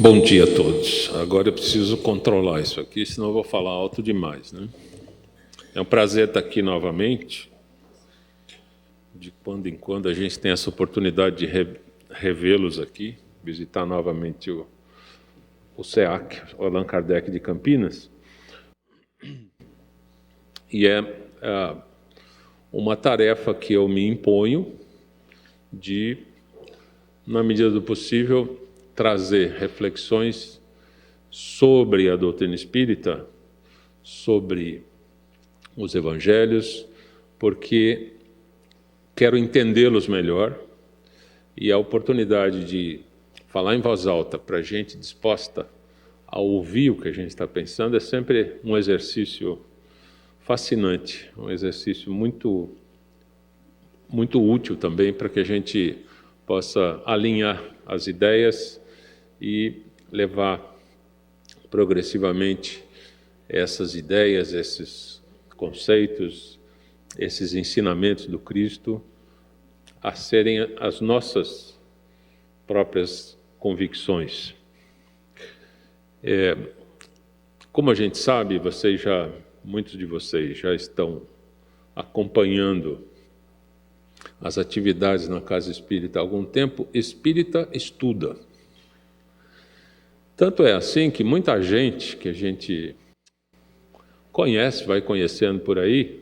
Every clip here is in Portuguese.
Bom dia a todos. Agora eu preciso controlar isso aqui, senão eu vou falar alto demais, né? É um prazer estar aqui novamente. De quando em quando a gente tem essa oportunidade de revê-los aqui, visitar novamente o SEAC, o Allan Kardec de Campinas. E é uma tarefa que eu me imponho de, na medida do possível, trazer reflexões sobre a doutrina espírita, sobre os evangelhos, porque quero entendê-los melhor, e a oportunidade de falar em voz alta para gente disposta a ouvir o que a gente está pensando é sempre um exercício fascinante, um exercício muito útil também para que a gente possa alinhar as ideias e levar progressivamente essas ideias, esses conceitos, esses ensinamentos do Cristo a serem as nossas próprias convicções. Como a gente sabe, muitos de vocês já estão acompanhando as atividades na Casa Espírita há algum tempo. Espírita estuda. Tanto é assim que muita gente que a gente conhece, vai conhecendo por aí,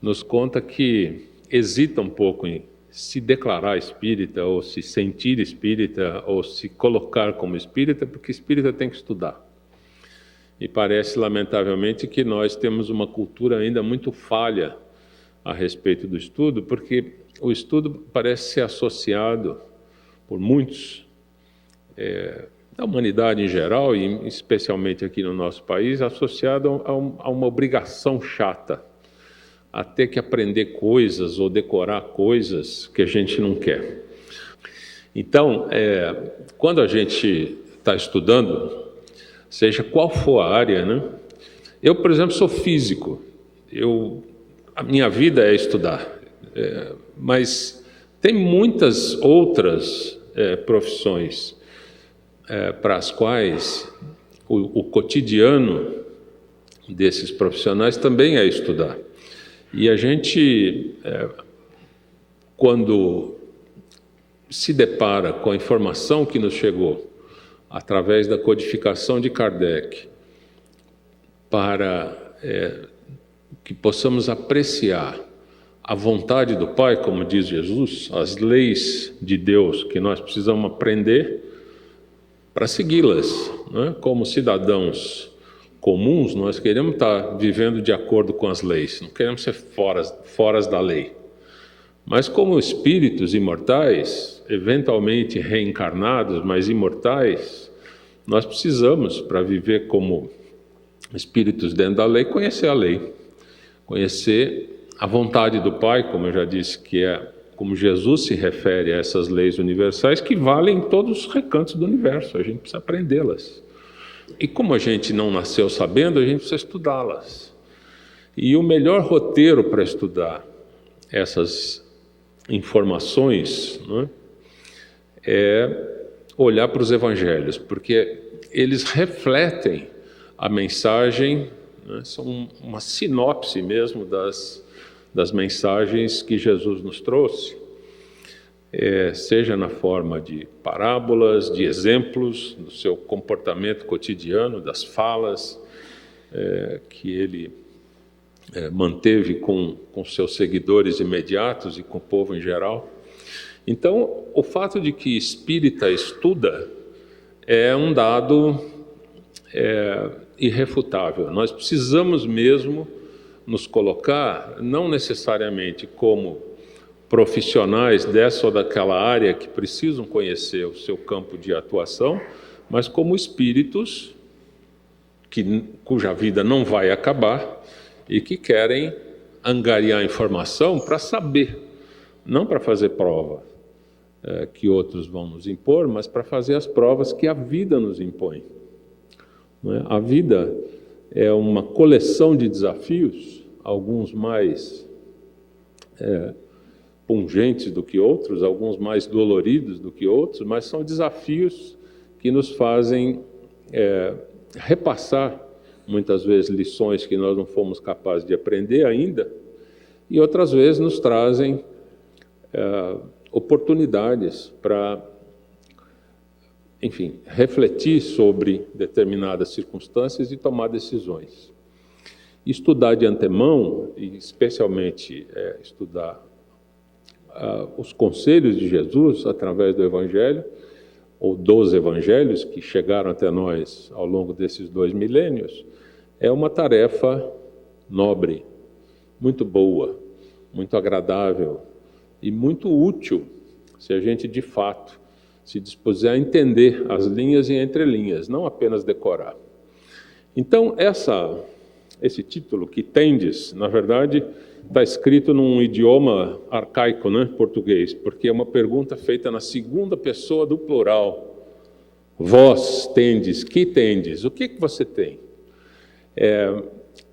nos conta que hesita um pouco em se declarar espírita, ou se sentir espírita, ou se colocar como espírita, porque espírita tem que estudar. E parece, lamentavelmente, que nós temos uma cultura ainda muito falha a respeito do estudo, porque o estudo parece ser associado por muitos da humanidade em geral, e especialmente aqui no nosso país, associado a uma obrigação chata, a ter que aprender coisas ou decorar coisas que a gente não quer. Então, quando a gente está estudando, seja qual for a área, né? Eu, por exemplo, sou físico, a minha vida é estudar, mas tem muitas outras profissões para as quais o cotidiano desses profissionais também é estudar. E a gente, quando se depara com a informação que nos chegou através da codificação de Kardec, para que possamos apreciar a vontade do Pai, como diz Jesus, as leis de Deus que nós precisamos aprender para segui-las, né? Como cidadãos comuns, nós queremos estar vivendo de acordo com as leis, não queremos ser fora da lei. Mas como espíritos imortais, eventualmente reencarnados, mas imortais, nós precisamos, para viver como espíritos dentro da lei, conhecer a lei, conhecer a vontade do Pai, como eu já disse, que é como Jesus se refere a essas leis universais, que valem em todos os recantos do universo, a gente precisa aprendê-las. E como a gente não nasceu sabendo, a gente precisa estudá-las. E o melhor roteiro para estudar essas informações, né, é olhar para os evangelhos, porque eles refletem a mensagem, né, são uma sinopse mesmo das mensagens que Jesus nos trouxe, seja na forma de parábolas, de exemplos do seu comportamento cotidiano, das falas que ele manteve com seus seguidores imediatos e com o povo em geral. Então, o fato de que espírita estuda é um dado irrefutável. Nós precisamos mesmo nos colocar, não necessariamente como profissionais dessa ou daquela área que precisam conhecer o seu campo de atuação, mas como espíritos cuja vida não vai acabar e que querem angariar informação para saber, não para fazer prova que outros vão nos impor, mas para fazer as provas que a vida nos impõe. Não é? A vida é uma coleção de desafios, alguns mais pungentes do que outros, alguns mais doloridos do que outros, mas são desafios que nos fazem repassar, muitas vezes, lições que nós não fomos capazes de aprender ainda, e outras vezes nos trazem oportunidades para, enfim, refletir sobre determinadas circunstâncias e tomar decisões. Estudar de antemão, e especialmente estudar os conselhos de Jesus através do Evangelho, ou dos Evangelhos que chegaram até nós ao longo desses 2 milênios, é uma tarefa nobre, muito boa, muito agradável e muito útil, se a gente de fato se dispuser a entender as linhas e entrelinhas, não apenas decorar. Então, esse título, que tendes, na verdade, está escrito num idioma arcaico, né, português, porque é uma pergunta feita na segunda pessoa do plural. Vós tendes, que tendes? O que você tem?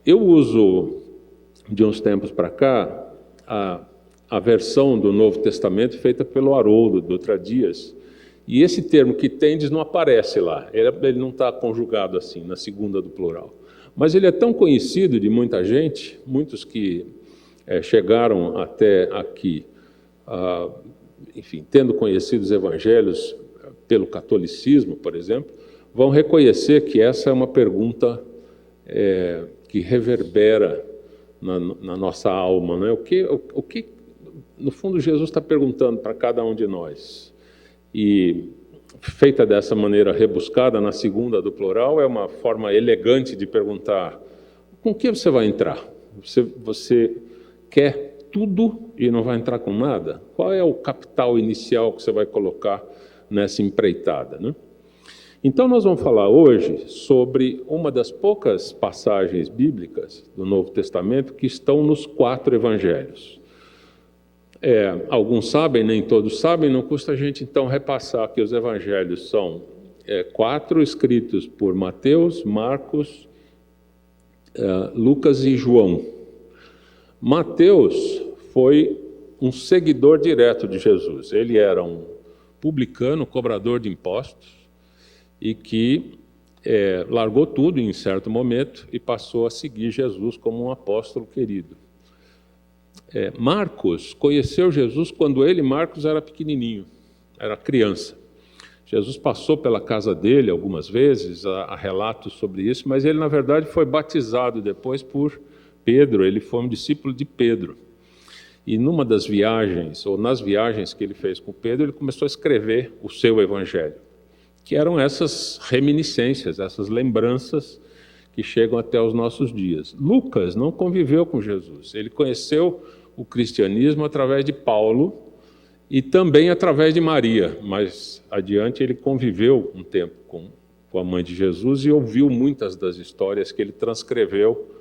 Eu uso, de uns tempos para cá, a versão do Novo Testamento feita pelo Haroldo Dutra Dias, e esse termo que tendes não aparece lá, ele não está conjugado assim, na segunda do plural. Mas ele é tão conhecido de muita gente, muitos que chegaram até aqui, enfim, tendo conhecido os evangelhos pelo catolicismo, por exemplo, vão reconhecer que essa é uma pergunta que reverbera na nossa alma, né? O que, no fundo, Jesus está perguntando para cada um de nós. E feita dessa maneira rebuscada, na segunda do plural, é uma forma elegante de perguntar: com que você vai entrar? Você quer tudo e não vai entrar com nada? Qual é o capital inicial que você vai colocar nessa empreitada, né? Então nós vamos falar hoje sobre uma das poucas passagens bíblicas do Novo Testamento que estão nos 4 evangelhos. Alguns sabem, nem todos sabem, não custa a gente então repassar que os evangelhos são 4 escritos por Mateus, Marcos, Lucas e João. Mateus foi um seguidor direto de Jesus. Ele era um publicano, cobrador de impostos, e que largou tudo em certo momento e passou a seguir Jesus como um apóstolo querido. Marcos conheceu Jesus quando ele, Marcos, era pequenininho, era criança. Jesus passou pela casa dele algumas vezes, há relatos sobre isso, mas ele, na verdade, foi batizado depois por Pedro, ele foi um discípulo de Pedro. E numa das viagens, ou nas viagens que ele fez com Pedro, ele começou a escrever o seu evangelho, que eram essas reminiscências, essas lembranças que chegam até os nossos dias. Lucas não conviveu com Jesus, ele conheceu o cristianismo através de Paulo e também através de Maria, mas adiante ele conviveu um tempo com a mãe de Jesus e ouviu muitas das histórias que ele transcreveu,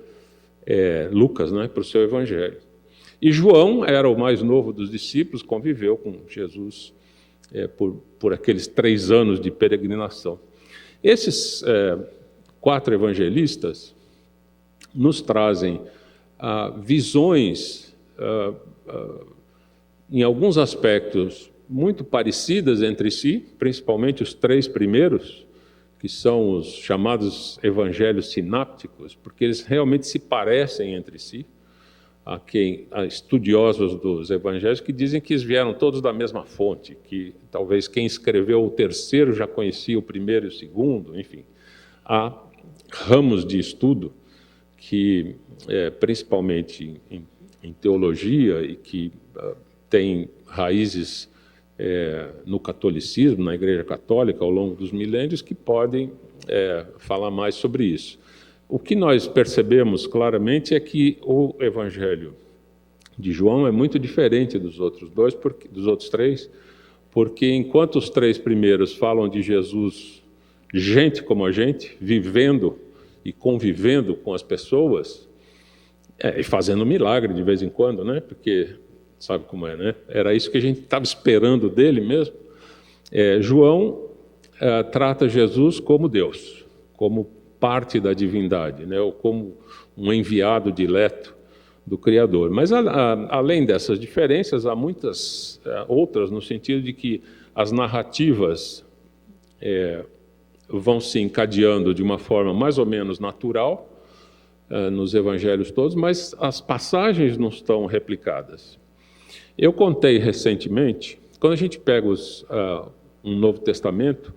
Lucas, né, para o seu evangelho. E João era o mais novo dos discípulos, conviveu com Jesus por aqueles 3 anos de peregrinação. Esses 4 evangelistas nos trazem visões, em alguns aspectos, muito parecidas entre si, principalmente os 3 primeiros, que são os chamados evangelhos sinápticos, porque eles realmente se parecem entre si. Há estudiosos dos evangelhos que dizem que eles vieram todos da mesma fonte, que talvez quem escreveu o terceiro já conhecia o primeiro e o segundo, enfim. Há ramos de estudo que, principalmente em teologia, e que têm raízes no catolicismo, na Igreja Católica, ao longo dos milênios, que podem falar mais sobre isso. O que nós percebemos claramente é que o Evangelho de João é muito diferente dos outros 3, porque enquanto os 3 primeiros falam de Jesus, gente como a gente, vivendo e convivendo com as pessoas, e fazendo milagre de vez em quando, né? Porque sabe como é, né? Era isso que a gente estava esperando dele mesmo. João trata Jesus como Deus, como parte da divindade, né? Ou como um enviado dileto do Criador. Mas, além dessas diferenças, há muitas outras, no sentido de que as narrativas vão se encadeando de uma forma mais ou menos natural nos evangelhos todos, mas as passagens não estão replicadas. Eu contei recentemente, quando a gente pega um Novo Testamento,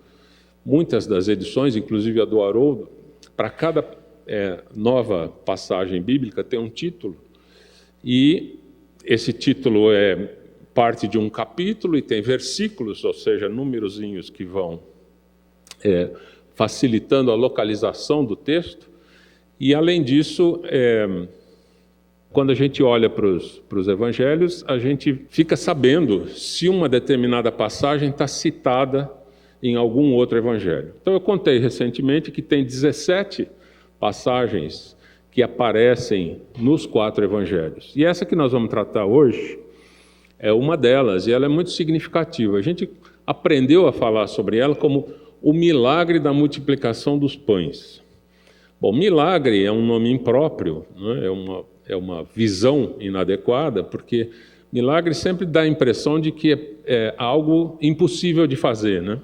muitas das edições, inclusive a do Haroldo, para cada nova passagem bíblica tem um título, e esse título é parte de um capítulo e tem versículos, ou seja, númerozinhos que vão facilitando a localização do texto. E, além disso, quando a gente olha para os evangelhos, a gente fica sabendo se uma determinada passagem está citada em algum outro evangelho. Então, eu contei recentemente que tem 17 passagens que aparecem nos 4 evangelhos. E essa que nós vamos tratar hoje é uma delas, e ela é muito significativa. A gente aprendeu a falar sobre ela como o milagre da multiplicação dos pães. Bom, milagre é um nome impróprio, né? É uma visão inadequada, porque milagre sempre dá a impressão de que é algo impossível de fazer, né?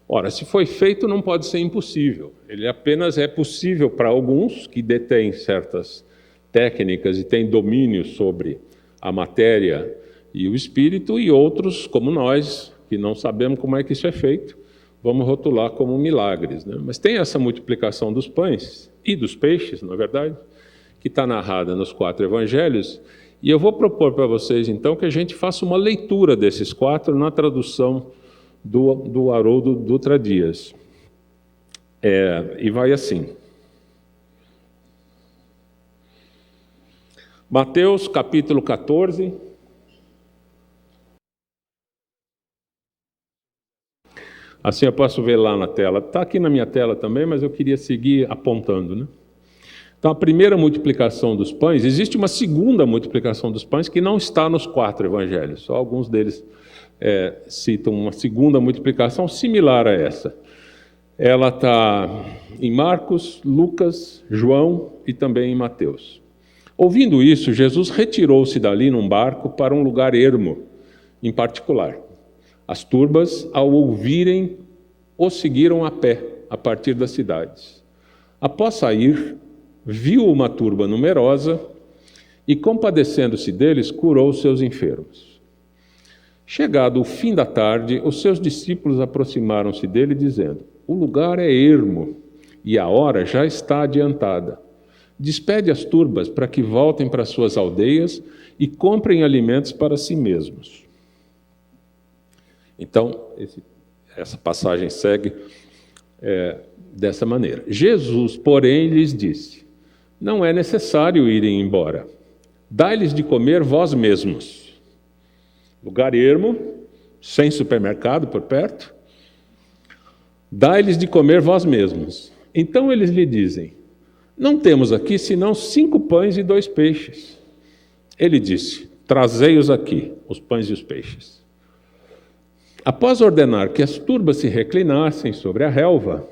Ora, se foi feito, não pode ser impossível. Ele apenas é possível para alguns que detêm certas técnicas e têm domínio sobre a matéria e o espírito, e outros, como nós, que não sabemos como é que isso é feito, vamos rotular como milagres, né? Mas tem essa multiplicação dos pães e dos peixes, na verdade, que está narrada nos 4 evangelhos, e eu vou propor para vocês, então, que a gente faça uma leitura desses 4 na tradução do Haroldo Dutra Dias. E vai assim. Mateus, capítulo 14... Assim eu posso ver lá na tela. Está aqui na minha tela também, mas eu queria seguir apontando, né? Então, a primeira multiplicação dos pães, existe uma segunda multiplicação dos pães que não está nos 4 evangelhos. Só alguns deles citam uma segunda multiplicação similar a essa. Ela está em Marcos, Lucas, João e também em Mateus. Ouvindo isso, Jesus retirou-se dali num barco para um lugar ermo, em particular. As turbas, ao ouvirem, o seguiram a pé, a partir das cidades. Após sair, viu uma turba numerosa e, compadecendo-se deles, curou os seus enfermos. Chegado o fim da tarde, os seus discípulos aproximaram-se dele, dizendo: o lugar é ermo e a hora já está adiantada. Despede as turbas para que voltem para suas aldeias e comprem alimentos para si mesmos. Então, essa passagem segue dessa maneira. Jesus, porém, lhes disse: não é necessário irem embora. Dai-lhes de comer vós mesmos. Lugar ermo, sem supermercado por perto. Dai-lhes de comer vós mesmos. Então eles lhe dizem: não temos aqui senão 5 pães e 2 peixes. Ele disse: trazei-os aqui, os pães e os peixes. Após ordenar que as turbas se reclinassem sobre a relva,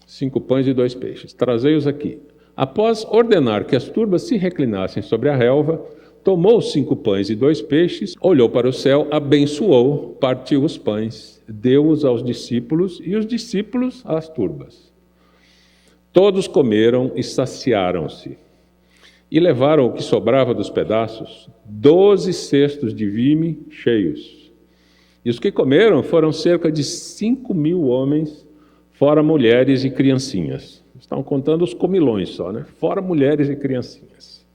5 pães e 2 peixes, trazei-os aqui. Após ordenar que as turbas se reclinassem sobre a relva, tomou os 5 pães e 2 peixes, olhou para o céu, abençoou, partiu os pães, deu-os aos discípulos e os discípulos às turbas. Todos comeram e saciaram-se. E levaram o que sobrava dos pedaços, 12 cestos de vime cheios. E os que comeram foram cerca de 5.000 homens, fora mulheres e criancinhas. Estão contando os comilões só, né? Fora mulheres e criancinhas.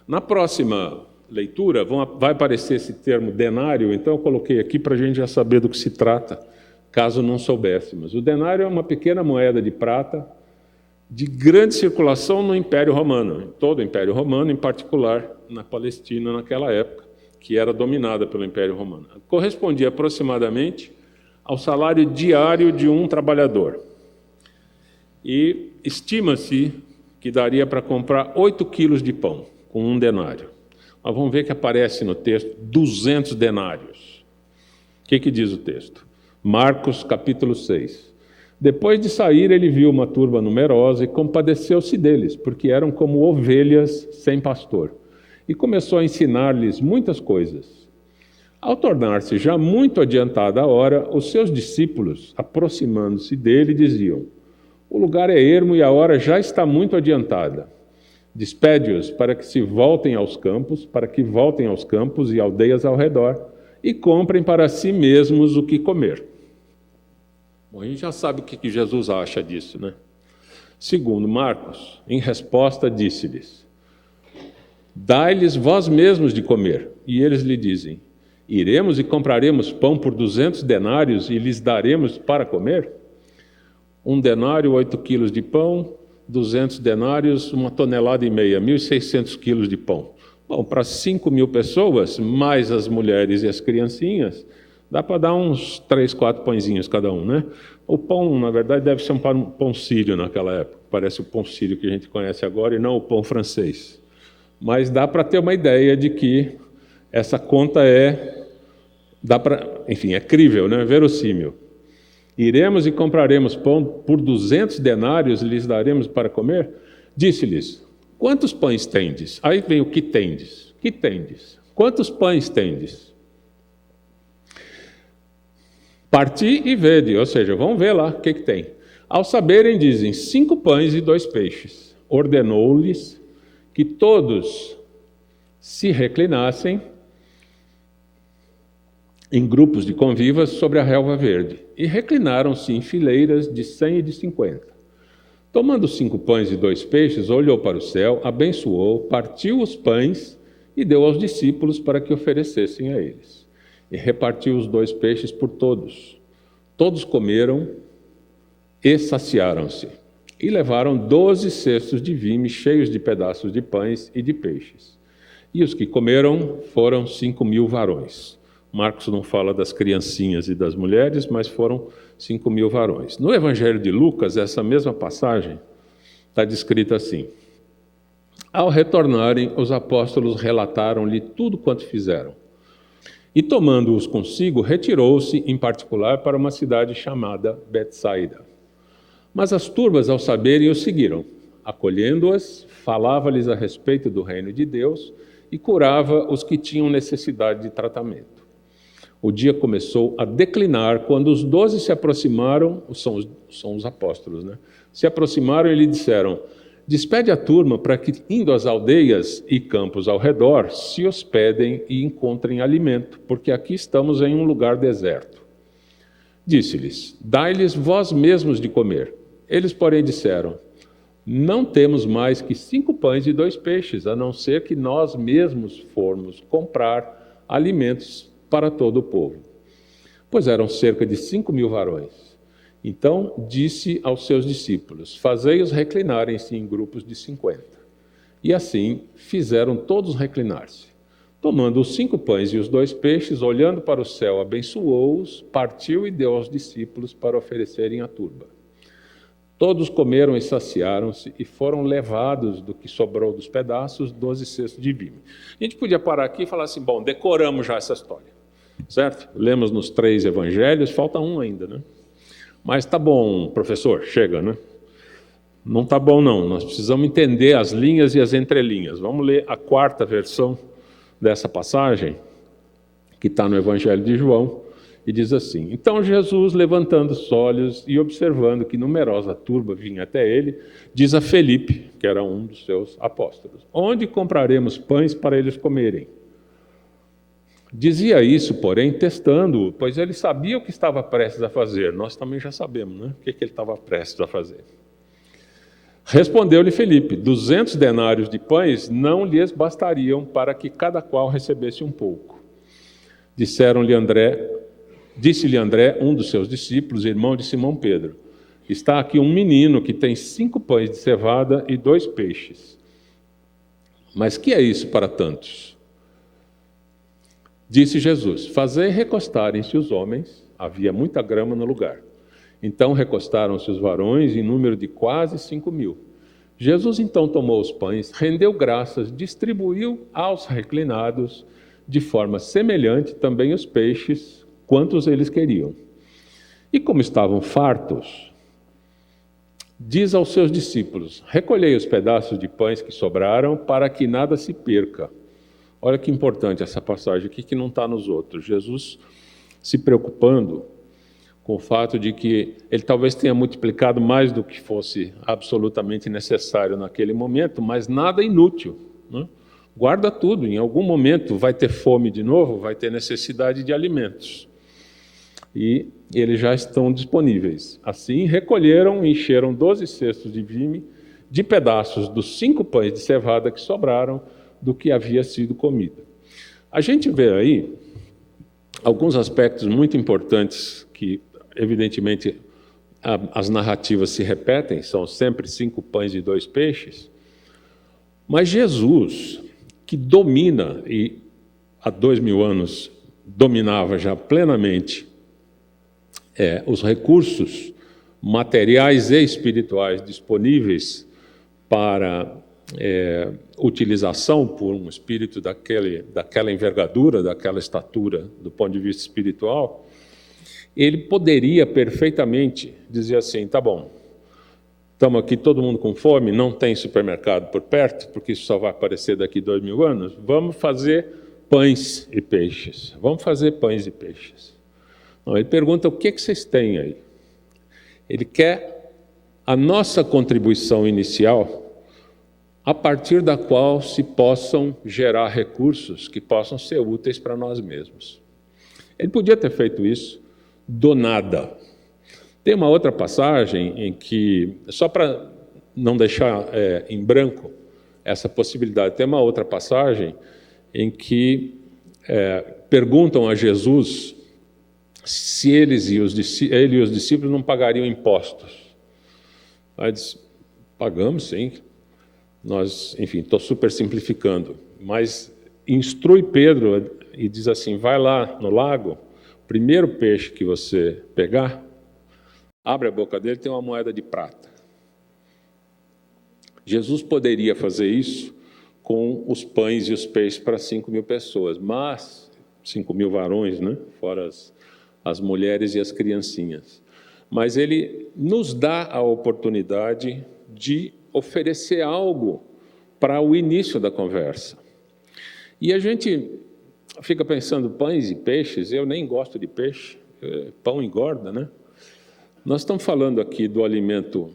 Na próxima leitura vai aparecer esse termo denário, então eu coloquei aqui para a gente já saber do que se trata, caso não soubéssemos. O denário é uma pequena moeda de prata de grande circulação no Império Romano, em todo o Império Romano, em particular na Palestina naquela época, que era dominada pelo Império Romano. Correspondia aproximadamente ao salário diário de um trabalhador. E estima-se que daria para comprar 8 quilos de pão com um denário. Mas vamos ver que aparece no texto 200 denários. O que diz o texto? Marcos, capítulo 6. Depois de sair, ele viu uma turba numerosa e compadeceu-se deles, porque eram como ovelhas sem pastor. e começou a ensinar-lhes muitas coisas. Ao tornar-se já muito adiantada a hora, os seus discípulos, aproximando-se dele, diziam: o lugar é ermo e a hora já está muito adiantada. Despede-os para que voltem aos campos e aldeias ao redor e comprem para si mesmos o que comer. Bom, a gente já sabe o que Jesus acha disso, né? Segundo Marcos, em resposta, disse-lhes: dai-lhes vós mesmos de comer. E eles lhe dizem: iremos e compraremos pão por 200 denários e lhes daremos para comer? 1 denário, 8 quilos de pão, 200 denários, 1,5 tonelada, 1.600 quilos de pão. Bom, para 5.000 pessoas, mais as mulheres e as criancinhas, dá para dar uns 3, 4 pãezinhos cada um, né? O pão, na verdade, deve ser um pão sírio naquela época. Parece o pão sírio que a gente conhece agora e não o pão francês. Mas dá para ter uma ideia de que essa conta é crível, né? Verossímil. Iremos e compraremos pão por 200 denários e lhes daremos para comer? Disse-lhes: quantos pães tendes? Aí vem o que tendes. Que tendes? Quantos pães tendes? Parti e vede, ou seja, vamos ver lá o que tem. Ao saberem, dizem: 5 pães e 2 peixes. Ordenou-lhes que todos se reclinassem em grupos de convivas sobre a relva verde, e reclinaram-se em fileiras de 100 e de 50. Tomando 5 pães e 2 peixes, olhou para o céu, abençoou, partiu os pães e deu aos discípulos para que oferecessem a eles. E repartiu os 2 peixes por todos. Todos comeram e saciaram-se. E levaram 12 cestos de vime cheios de pedaços de pães e de peixes. E os que comeram foram 5.000 varões. Marcos não fala das criancinhas e das mulheres, mas foram 5.000 varões. No Evangelho de Lucas, essa mesma passagem está descrita assim: ao retornarem, os apóstolos relataram-lhe tudo quanto fizeram. E tomando-os consigo, retirou-se em particular para uma cidade chamada Betsaida. Mas as turmas, ao saberem, o seguiram. Acolhendo-as, falava-lhes a respeito do reino de Deus e curava os que tinham necessidade de tratamento. O dia começou a declinar quando os 12 se aproximaram, são os apóstolos, né? Se aproximaram e lhe disseram: despede a turma para que, indo às aldeias e campos ao redor, se hospedem e encontrem alimento, porque aqui estamos em um lugar deserto. Disse-lhes: dai-lhes vós mesmos de comer. Eles, porém, disseram: não temos mais que 5 pães e 2 peixes, a não ser que nós mesmos formos comprar alimentos para todo o povo. Pois eram cerca de 5.000 varões. Então disse aos seus discípulos: fazei-os reclinarem-se em grupos de 50. E assim fizeram todos reclinar-se. Tomando os 5 pães e os 2 peixes, olhando para o céu, abençoou-os, partiu e deu aos discípulos para oferecerem à turba. Todos comeram e saciaram-se, e foram levados do que sobrou dos pedaços 12 cestos de vime. A gente podia parar aqui e falar assim: bom, decoramos já essa história, certo? Lemos nos 3 evangelhos, falta um ainda, né? Mas tá bom, professor, chega, né? Não tá bom não, nós precisamos entender as linhas e as entrelinhas. Vamos ler a 4ª versão dessa passagem, que está no Evangelho de João, e diz assim: então Jesus, levantando os olhos e observando que numerosa turba vinha até ele, diz a Felipe, que era um dos seus apóstolos: onde compraremos pães para eles comerem? Dizia isso, porém, testando-o, pois ele sabia o que estava prestes a fazer. Nós também já sabemos, né? O que ele estava prestes a fazer. Respondeu-lhe Felipe: 200 denários de pães não lhes bastariam para que cada qual recebesse um pouco. Disse-lhe André, um dos seus discípulos, irmão de Simão Pedro: está aqui um menino que tem 5 pães de cevada e 2 peixes. Mas que é isso para tantos? Disse Jesus: fazei recostarem-se os homens. Havia muita grama no lugar. Então recostaram-se os varões em número de quase 5.000. Jesus então tomou os pães, rendeu graças, distribuiu aos reclinados, de forma semelhante também os peixes, quantos eles queriam. E como estavam fartos, diz aos seus discípulos: recolhei os pedaços de pães que sobraram, para que nada se perca. Olha que importante essa passagem aqui que não está nos outros. Jesus se preocupando com o fato de que ele talvez tenha multiplicado mais do que fosse absolutamente necessário naquele momento, mas nada inútil, né? Guarda tudo, em algum momento vai ter fome de novo, vai ter necessidade de alimentos. E eles já estão disponíveis. Assim, recolheram e encheram 12 cestos de vime de pedaços dos 5 pães de cevada que sobraram do que havia sido comido. A gente vê aí alguns aspectos muito importantes que, evidentemente, as narrativas se repetem, são sempre 5 pães e 2 peixes, mas Jesus, que domina, e há 2000 anos dominava já plenamente os recursos materiais e espirituais disponíveis para utilização por um espírito daquela envergadura, daquela estatura, do ponto de vista espiritual, ele poderia perfeitamente dizer assim, tá bom, estamos aqui todo mundo com fome, não tem supermercado por perto, porque isso só vai aparecer daqui 2000 anos, vamos fazer pães e peixes. Vamos fazer pães e peixes. Não, ele pergunta, o que vocês têm aí? Ele quer a nossa contribuição inicial, a partir da qual se possam gerar recursos que possam ser úteis para nós mesmos. Ele podia ter feito isso do nada. Tem uma outra passagem em que, só para não deixar em branco essa possibilidade, tem uma outra passagem em que perguntam a Jesus se ele e os discípulos não pagariam impostos. Aí diz, pagamos sim. Nós, enfim, estou super simplificando, mas instrui Pedro e diz assim, vai lá no lago, primeiro peixe que você pegar, abre a boca dele, tem uma moeda de prata. Jesus poderia fazer isso com os pães e os peixes para 5.000 pessoas, mas 5.000 varões, né? Fora as mulheres e as criancinhas. Mas ele nos dá a oportunidade de oferecer algo para o início da conversa. E a gente fica pensando, pães e peixes, eu nem gosto de peixe, pão engorda, né? Nós estamos falando aqui do alimento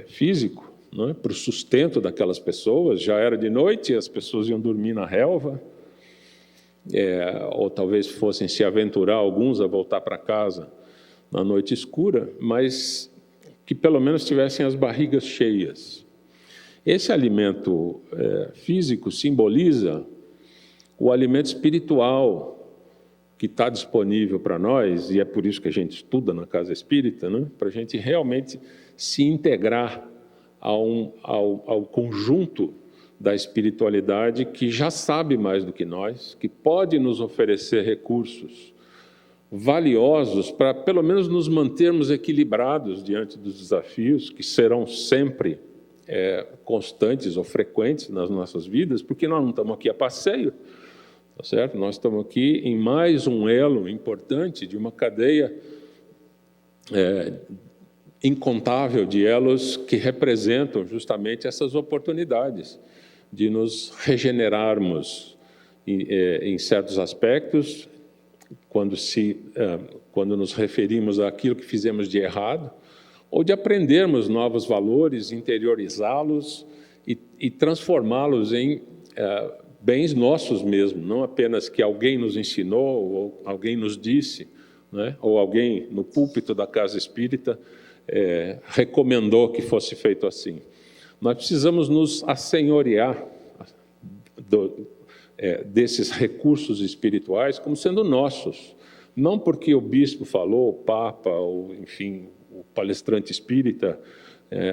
físico, né, para o sustento daquelas pessoas, já era de noite, as pessoas iam dormir na relva, ou talvez fossem se aventurar alguns a voltar para casa na noite escura, mas que pelo menos tivessem as barrigas cheias. Esse alimento físico simboliza o alimento espiritual que está disponível para nós, e é por isso que a gente estuda na Casa Espírita, né? Para a gente realmente se integrar ao conjunto da espiritualidade que já sabe mais do que nós, que pode nos oferecer recursos valiosos para, pelo menos, nos mantermos equilibrados diante dos desafios, que serão sempre constantes ou frequentes nas nossas vidas, porque nós não estamos aqui a passeio, tá certo? Nós estamos aqui em mais um elo importante de uma cadeia incontável de elos que representam justamente essas oportunidades de nos regenerarmos em certos aspectos, quando nos referimos àquilo que fizemos de errado, ou de aprendermos novos valores, interiorizá-los e transformá-los em bens nossos mesmo, não apenas que alguém nos ensinou, ou alguém nos disse, né? Ou alguém no púlpito da Casa Espírita recomendou que fosse feito assim. Nós precisamos nos assenhorear desses recursos espirituais como sendo nossos, não porque o bispo falou, o papa, ou enfim, o palestrante espírita,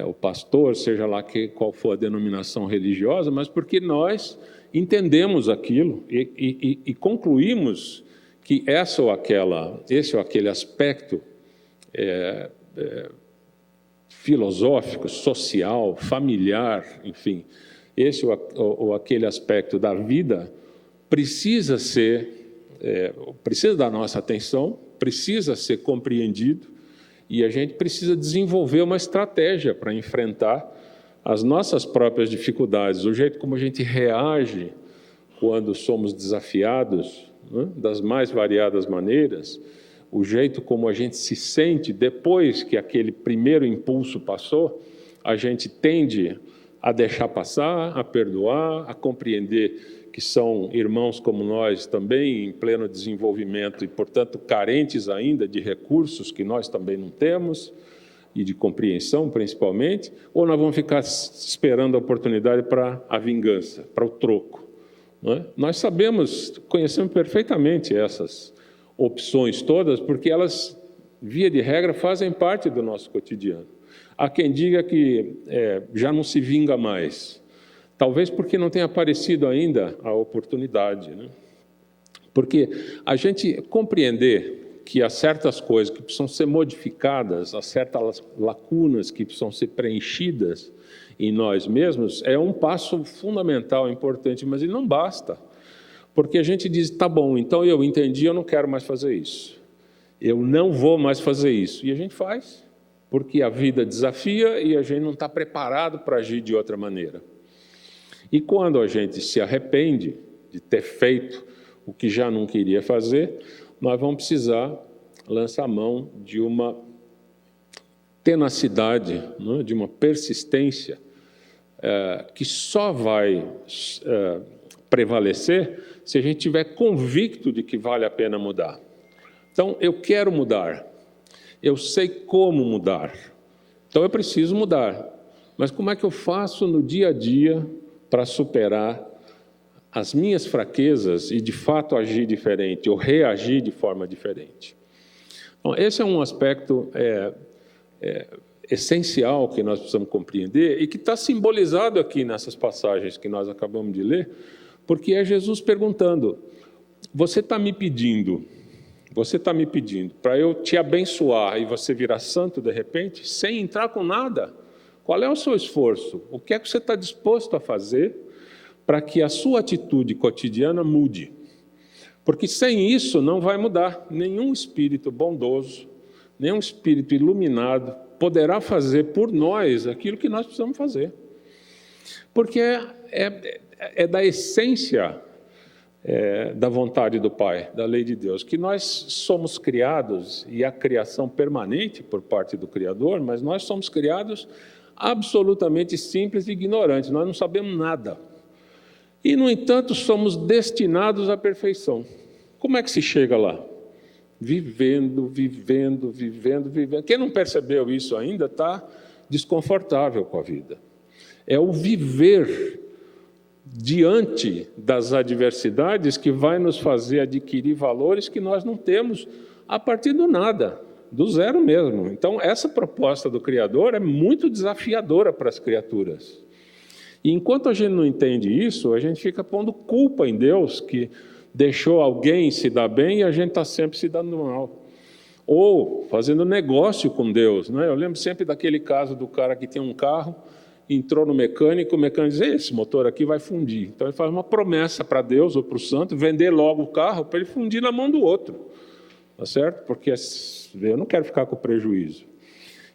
o pastor, seja lá qual for a denominação religiosa, mas porque nós entendemos aquilo e concluímos que esse ou aquele aspecto filosófico, social, familiar, enfim, esse ou aquele aspecto da vida precisa da nossa atenção, precisa ser compreendido, e a gente precisa desenvolver uma estratégia para enfrentar as nossas próprias dificuldades, o jeito como a gente reage quando somos desafiados, né, das mais variadas maneiras, o jeito como a gente se sente depois que aquele primeiro impulso passou, a gente tende a deixar passar, a perdoar, a compreender que são irmãos como nós também em pleno desenvolvimento e, portanto, carentes ainda de recursos que nós também não temos e de compreensão, principalmente, ou nós vamos ficar esperando a oportunidade para a vingança, para o troco, não é? Nós sabemos, conhecemos perfeitamente essas opções todas, porque elas, via de regra, fazem parte do nosso cotidiano. Há quem diga que já não se vinga mais, talvez porque não tenha aparecido ainda a oportunidade, né? Porque a gente compreender que há certas coisas que precisam ser modificadas, há certas lacunas que precisam ser preenchidas em nós mesmos, é um passo fundamental, importante, mas ele não basta. Porque a gente diz, tá bom, então eu entendi, eu não quero mais fazer isso. Eu não vou mais fazer isso. E a gente faz, porque a vida desafia e a gente não está preparado para agir de outra maneira. E quando a gente se arrepende de ter feito o que já não queria fazer, nós vamos precisar lançar mão de uma tenacidade, né, de uma persistência que só vai prevalecer se a gente estiver convicto de que vale a pena mudar. Então, eu quero mudar, eu sei como mudar, então eu preciso mudar. Mas como é que eu faço no dia a dia para superar as minhas fraquezas e, de fato, agir diferente, ou reagir de forma diferente? Bom, esse é um aspecto essencial que nós precisamos compreender e que está simbolizado aqui nessas passagens que nós acabamos de ler, porque é Jesus perguntando, você está me pedindo para eu te abençoar e você virar santo de repente, sem entrar com nada? Qual é o seu esforço? O que é que você está disposto a fazer para que a sua atitude cotidiana mude? Porque sem isso não vai mudar. Nenhum espírito bondoso, nenhum espírito iluminado poderá fazer por nós aquilo que nós precisamos fazer. Porque é da essência da vontade do Pai, da lei de Deus, que nós somos criados, e a criação permanente por parte do Criador, mas nós somos criados absolutamente simples e ignorantes, nós não sabemos nada. E, no entanto, somos destinados à perfeição. Como é que se chega lá? Vivendo. Quem não percebeu isso ainda está desconfortável com a vida. É o viver diante das adversidades que vai nos fazer adquirir valores que nós não temos a partir do nada, do zero mesmo. Então, essa proposta do Criador é muito desafiadora para as criaturas. E enquanto a gente não entende isso, a gente fica pondo culpa em Deus, que deixou alguém se dar bem e a gente está sempre se dando mal. Ou fazendo negócio com Deus, né? Eu lembro sempre daquele caso do cara que tem um carro, entrou no mecânico, o mecânico diz, esse motor aqui vai fundir. Então ele faz uma promessa para Deus ou para o santo, vender logo o carro para ele fundir na mão do outro. Tá certo? Porque eu não quero ficar com prejuízo.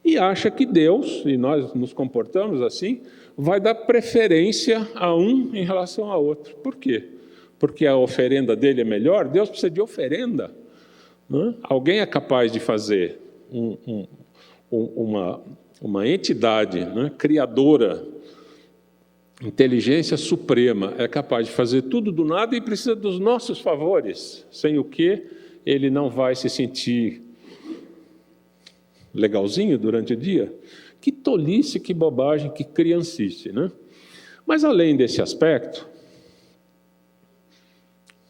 E acha que Deus, e nós nos comportamos assim, vai dar preferência a um em relação a outro. Por quê? Porque a oferenda dele é melhor? Deus precisa de oferenda. Né? Alguém é capaz de fazer uma entidade, né, criadora, inteligência suprema, é capaz de fazer tudo do nada e precisa dos nossos favores, sem o que ele não vai se sentir legalzinho durante o dia? Que tolice, que bobagem, que criancice, né? Mas além desse aspecto,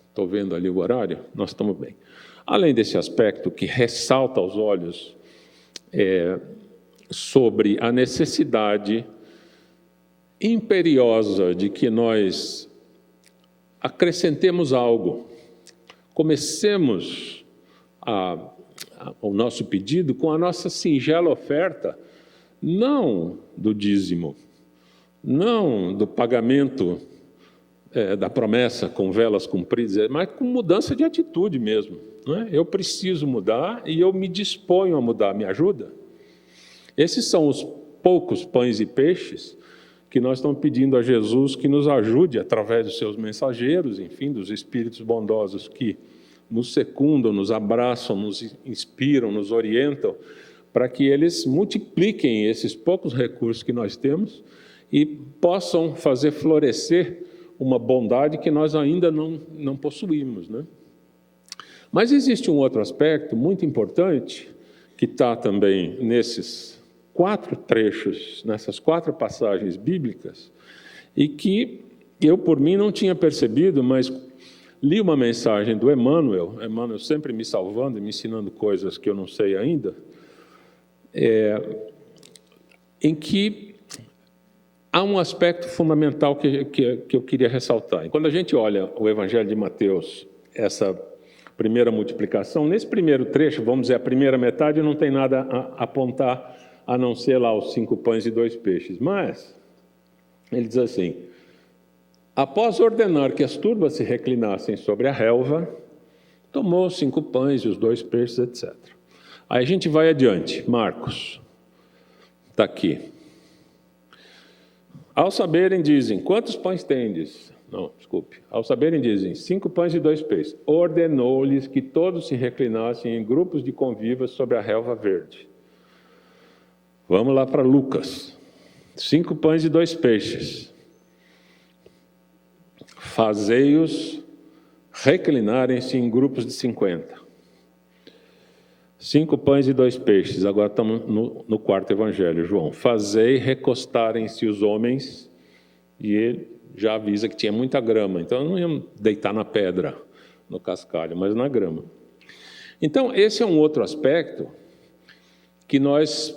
estou vendo ali o horário, nós estamos bem. Além desse aspecto que ressalta aos olhos sobre a necessidade imperiosa de que nós acrescentemos algo, comecemos o nosso pedido com a nossa singela oferta, não do dízimo, não do pagamento da promessa com velas cumpridas, mas com mudança de atitude mesmo. Não é? Eu preciso mudar e eu me disponho a mudar, me ajuda? Esses são os poucos pães e peixes que nós estamos pedindo a Jesus que nos ajude através dos seus mensageiros, enfim, dos espíritos bondosos que nos secundam, nos abraçam, nos inspiram, nos orientam, para que eles multipliquem esses poucos recursos que nós temos e possam fazer florescer uma bondade que nós ainda não possuímos, né? Mas existe um outro aspecto muito importante, que está também nesses 4 trechos, nessas 4 passagens bíblicas, e que eu, por mim, não tinha percebido, mas li uma mensagem do Emmanuel sempre me salvando e me ensinando coisas que eu não sei ainda, em que há um aspecto fundamental que eu queria ressaltar. Quando a gente olha o Evangelho de Mateus, essa primeira multiplicação, nesse primeiro trecho, vamos dizer, a primeira metade não tem nada a apontar, a não ser lá os 5 pães e 2 peixes. Mas, ele diz assim, após ordenar que as turbas se reclinassem sobre a relva, tomou os 5 pães e os 2 peixes, etc. Aí a gente vai adiante, Marcos, está aqui. Ao saberem, dizem, quantos pães tendes? Não, desculpe. Ao saberem, dizem, 5 pães e 2 peixes. Ordenou-lhes que todos se reclinassem em grupos de convivas sobre a relva verde. Vamos lá para Lucas. 5 pães e 2 peixes. Fazei-os reclinarem-se em grupos de 50. 5 pães e 2 peixes. Agora estamos no 4º evangelho, João. Fazei recostarem-se os homens, e ele já avisa que tinha muita grama, então não iam deitar na pedra, no cascalho, mas na grama. Então, esse é um outro aspecto que nós,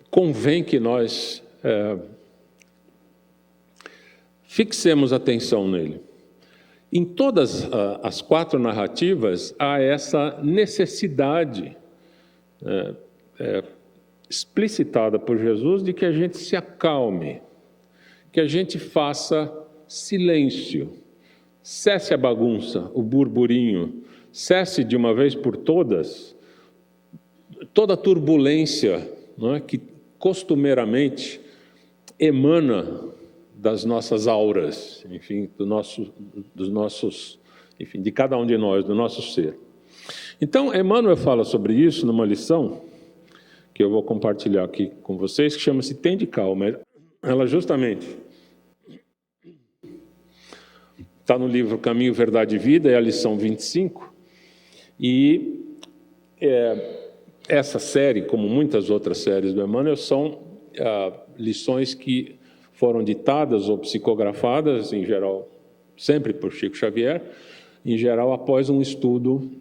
convém que nós fixemos atenção nele. Em todas as 4 narrativas, há essa necessidade explicitada por Jesus de que a gente se acalme, que a gente faça silêncio, cesse a bagunça, o burburinho, cesse de uma vez por todas toda a turbulência, não é, que costumeiramente emana das nossas auras, enfim, dos nossos, enfim, de cada um de nós, do nosso ser. Então, Emmanuel fala sobre isso numa lição que eu vou compartilhar aqui com vocês, que chama-se Tende Calma. Ela justamente está no livro Caminho, Verdade e Vida, é a lição 25, e essa série, como muitas outras séries do Emmanuel, são lições que foram ditadas ou psicografadas, em geral, sempre por Chico Xavier, em geral, após um estudo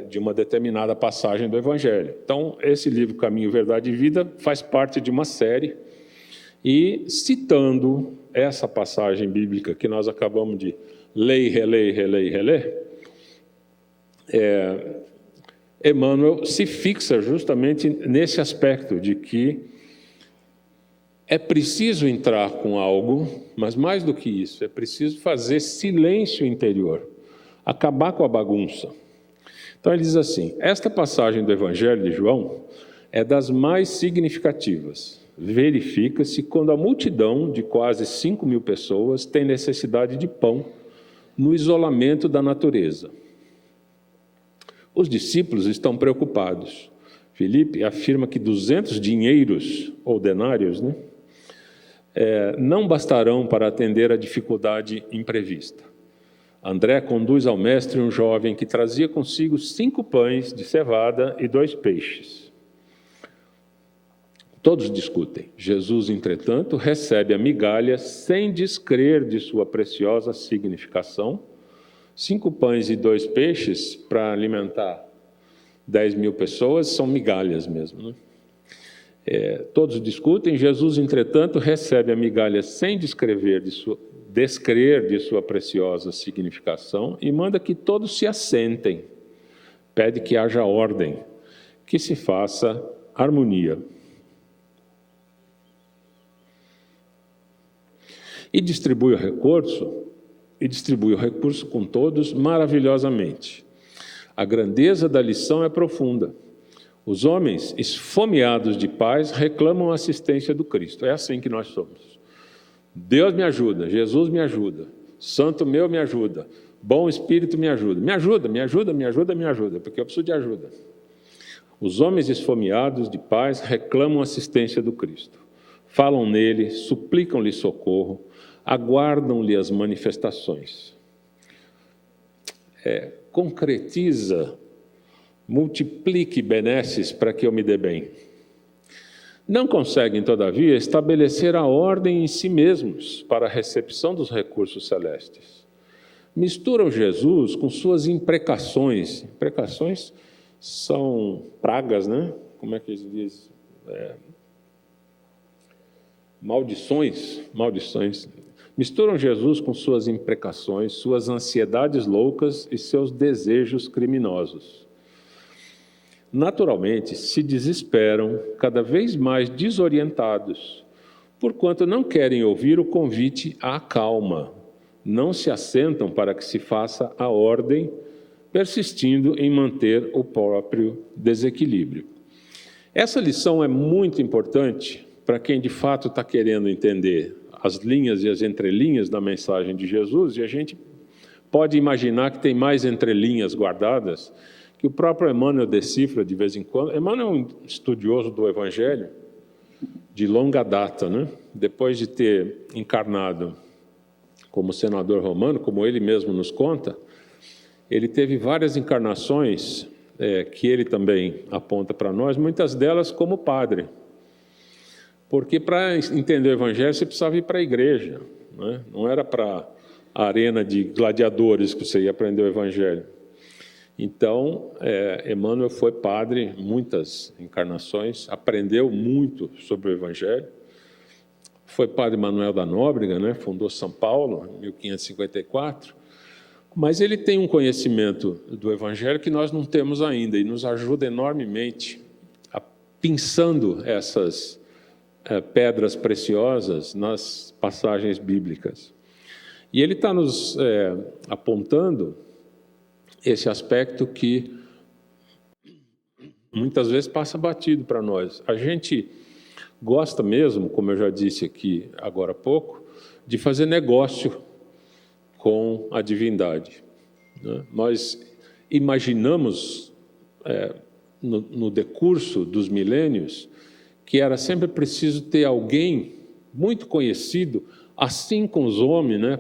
de uma determinada passagem do Evangelho. Então, esse livro Caminho, Verdade e Vida faz parte de uma série, e citando essa passagem bíblica que nós acabamos de ler, reler, Emmanuel se fixa justamente nesse aspecto de que é preciso entrar com algo, mas mais do que isso, é preciso fazer silêncio interior, acabar com a bagunça. Então ele diz assim, esta passagem do Evangelho de João é das mais significativas. Verifica-se quando a multidão de quase 5.000 pessoas tem necessidade de pão no isolamento da natureza. Os discípulos estão preocupados. Filipe afirma que 200 dinheiros, ou denários, né, não bastarão para atender a dificuldade imprevista. André conduz ao mestre um jovem que trazia consigo 5 pães de cevada e 2 peixes. Todos discutem. Jesus, entretanto, recebe a migalha sem descrer de sua preciosa significação. 5 pães e 2 peixes para alimentar 10.000 pessoas são migalhas mesmo, né? Todos discutem. Jesus, entretanto, recebe a migalha sem descrer de sua preciosa significação e manda que todos se assentem. Pede que haja ordem, que se faça harmonia. E distribui o recurso com todos maravilhosamente. A grandeza da lição é profunda. Os homens esfomeados de paz reclamam a assistência do Cristo. É assim que nós somos. Deus me ajuda, Jesus me ajuda, Santo meu me ajuda, Bom Espírito me ajuda. Me ajuda, me ajuda, me ajuda, me ajuda, porque eu preciso de ajuda. Os homens esfomeados de paz reclamam a assistência do Cristo. Falam nele, suplicam-lhe socorro, aguardam-lhe as manifestações. Concretiza, multiplique benesses para que eu me dê bem. Não conseguem, todavia, estabelecer a ordem em si mesmos para a recepção dos recursos celestes. Misturam Jesus com suas imprecações. Imprecações são pragas, né? Como é que eles dizem? Maldições. Misturam Jesus com suas imprecações, suas ansiedades loucas e seus desejos criminosos. Naturalmente, se desesperam, cada vez mais desorientados, porquanto não querem ouvir o convite à calma, não se assentam para que se faça a ordem, persistindo em manter o próprio desequilíbrio. Essa lição é muito importante para quem de fato está querendo entender as linhas e as entrelinhas da mensagem de Jesus, e a gente pode imaginar que tem mais entrelinhas guardadas, que o próprio Emmanuel decifra de vez em quando. Emmanuel é um estudioso do Evangelho de longa data, né? Depois de ter encarnado como senador romano, como ele mesmo nos conta, ele teve várias encarnações que ele também aponta para nós, muitas delas como padre. Porque para entender o Evangelho você precisava ir para a igreja, né? Não era para a arena de gladiadores que você ia aprender o Evangelho. Então, Emmanuel foi padre, muitas encarnações, aprendeu muito sobre o Evangelho. Foi padre Manuel da Nóbrega, né? Fundou São Paulo em 1554. Mas ele tem um conhecimento do Evangelho que nós não temos ainda e nos ajuda enormemente pensando essas pedras preciosas nas passagens bíblicas. E ele está nos apontando esse aspecto que muitas vezes passa batido para nós. A gente gosta mesmo, como eu já disse aqui agora há pouco, de fazer negócio com a divindade, né? Nós imaginamos, no decurso dos milênios, que era sempre preciso ter alguém muito conhecido, assim com os homens, né,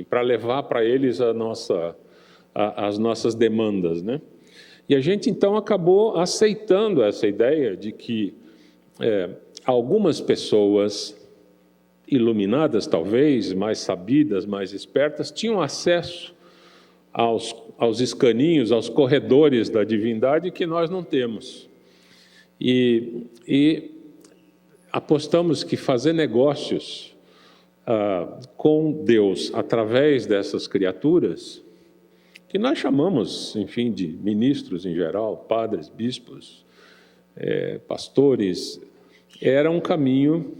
para levar para eles as nossas demandas, né? E a gente, então, acabou aceitando essa ideia de que algumas pessoas iluminadas, talvez, mais sabidas, mais espertas, tinham acesso aos escaninhos, aos corredores da divindade que nós não temos. E apostamos que fazer negócios com Deus através dessas criaturas, que nós chamamos, enfim, de ministros em geral, padres, bispos, pastores, era um caminho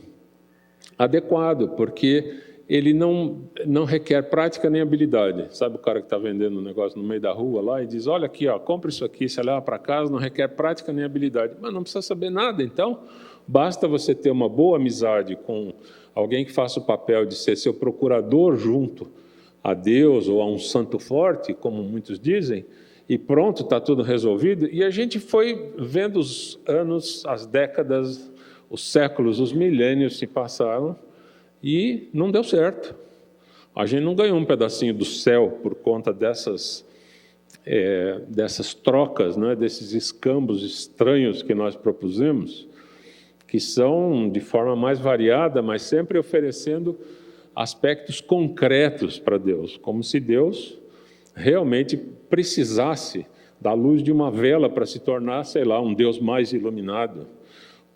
adequado, porque ele não requer prática nem habilidade. Sabe o cara que está vendendo um negócio no meio da rua lá e diz, olha aqui, ó, compra isso aqui, você leva para casa, não requer prática nem habilidade. Mas não precisa saber nada, então. Basta você ter uma boa amizade com alguém que faça o papel de ser seu procurador junto a Deus ou a um santo forte, como muitos dizem, e pronto, está tudo resolvido. E a gente foi vendo os anos, as décadas, os séculos, os milênios se passaram e não deu certo. A gente não ganhou um pedacinho do céu por conta dessas trocas, né, desses escambos estranhos que nós propusemos, que são de forma mais variada, mas sempre oferecendo aspectos concretos para Deus, como se Deus realmente precisasse da luz de uma vela para se tornar, sei lá, um Deus mais iluminado.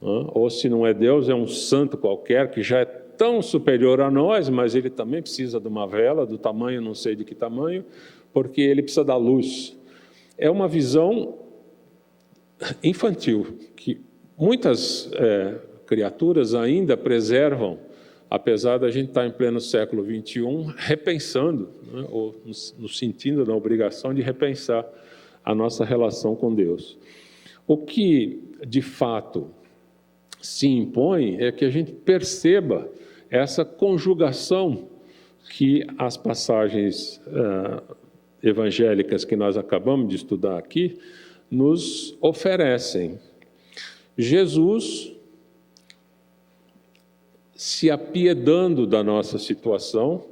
Ou se não é Deus, é um santo qualquer que já é tão superior a nós, mas ele também precisa de uma vela, do tamanho, não sei de que tamanho, porque ele precisa da luz. É uma visão infantil, que muitas criaturas ainda preservam, apesar da gente estar em pleno século XXI, repensando, né, ou nos sentindo na obrigação de repensar a nossa relação com Deus. O que, de fato, se impõe é que a gente perceba essa conjugação que as passagens evangélicas que nós acabamos de estudar aqui nos oferecem. Jesus, se apiedando da nossa situação,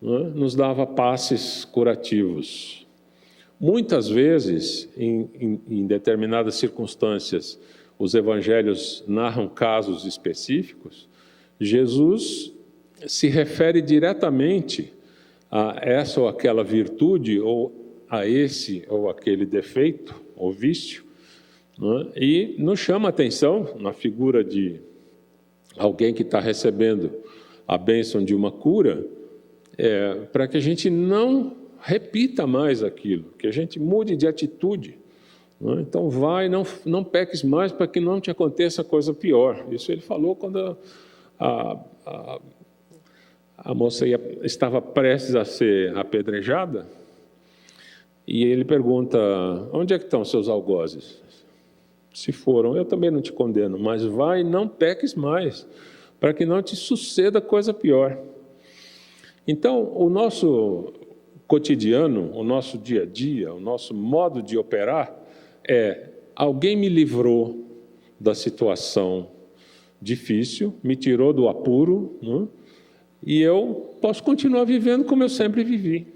nos dava passes curativos. Muitas vezes, em determinadas circunstâncias, os evangelhos narram casos específicos, Jesus se refere diretamente a essa ou aquela virtude, ou a esse ou aquele defeito ou vício, e nos chama a atenção, na figura de alguém que está recebendo a bênção de uma cura, para que a gente não repita mais aquilo, que a gente mude de atitude. Então vai, não peques mais para que não te aconteça coisa pior. Isso ele falou quando a moça estava prestes a ser apedrejada, e ele pergunta: onde é que estão seus algozes? Se foram, eu também não te condeno, mas vai e não peques mais, para que não te suceda coisa pior. Então, o nosso cotidiano, o nosso dia a dia, o nosso modo de operar alguém me livrou da situação difícil, me tirou do apuro, e eu posso continuar vivendo como eu sempre vivi.